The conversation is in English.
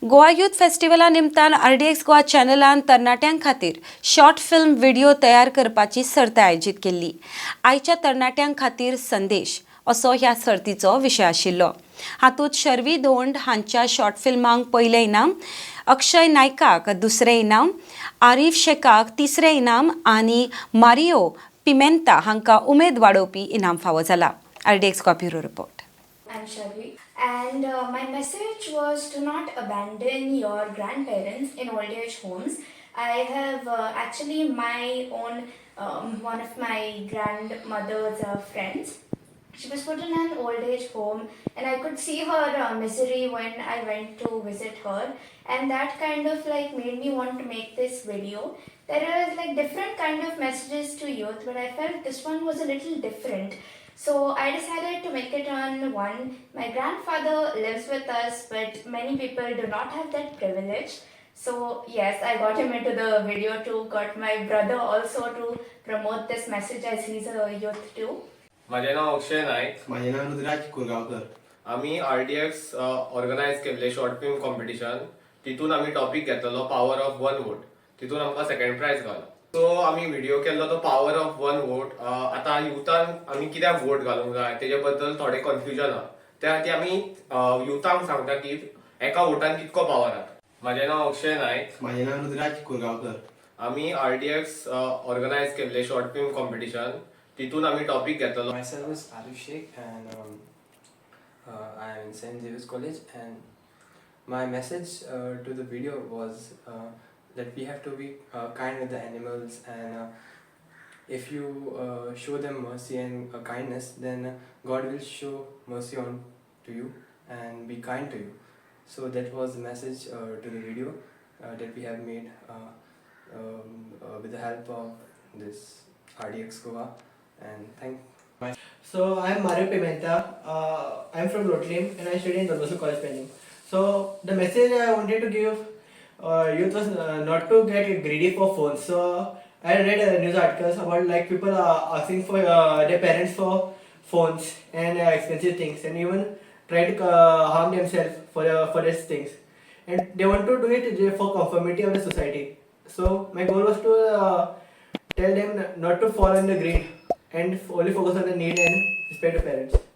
Goa youth फेस्टिवला निमतान RDX Goa चॅनलान तरणाट्यां खातीर शॉर्ट फिल्म व्हिडिओ तयार करपाची सर्त आयोजीत केल्ली. आयच्या तरणाट्यां खातीर संदेश असो ह्या सर्तीचो विशय आशिल्लो. हातूंत शर्वी धोंड हांच्या शॉर्ट फिल्मांक पयलें इनाम, अक्षय नायकाक दुसरें इनाम, आरिफ शेखाक तिसरें इनाम आनी मारियो पिमेंता हांकां उमेद वाडोवपी इनाम फावो जाला. RDX Goa bureau report. I'm Shavi, and my message was to not abandon your grandparents in old age homes. I have actually my own one of my grandmother's friends. She was put in an old age home, and I could see her misery when I went to visit her, and that kind of like made me want to make this video. There are like different kind of messages to youth, but I felt this one was a little different. So I decided to make it on one. My grandfather lives with us, but many people do not have that privilege. So yes, I got him into the video too, got my brother also to promote this message as he's a youth too. माझे नाव अक्षय नाईक. माझे नाव रुद्राज कुरगावकर. आम्ही RDX organise केल्ले short film competition. तितून आम्ही topic घेतलो power of one vote. तितून आमकां second prize गावलो. सो आम्ही व्हिडिओ केल्लो तो पॉवर ऑफ वन वोट. आता युथान आम्ही कित्याक वोट घालूंक जाय तेजे बद्दल थोडे कन्फ्युजन आहा. त्या खातीर आम्ही युथांक सांगता की एका वोटान कितको पॉवर आहा. माझे नाव अक्षय नाईक. माझे नाव रुद्राज कुरगावकर. आम्ही RDX ऑर्गनायज केल्ले शॉर्ट फिल्म कॉम्पिटिशन. तितून आम्ही टॉपिक घेतलो. Myself is Arif Sheikh, and I am in St. Xavier's College, and my message to the video was that we have to be kind with the animals, and if you show them mercy and kindness, then God will show mercy on to you and be kind to you. So that was the message to the video that we have made with the help of this RDX Goa, and thank. So I am Mario Pimenta. I am from Rotlim and I study in Don Bosco College Penning. So the message I wanted to give youth was not to get greedy for phones. So I read news articles about like people are asking for their parents for phones and expensive things, and even try to harm themselves for these things. And they want to do it for conformity of the society. So my goal was to tell them not to fall in the greed and only focus on the need and respect of parents.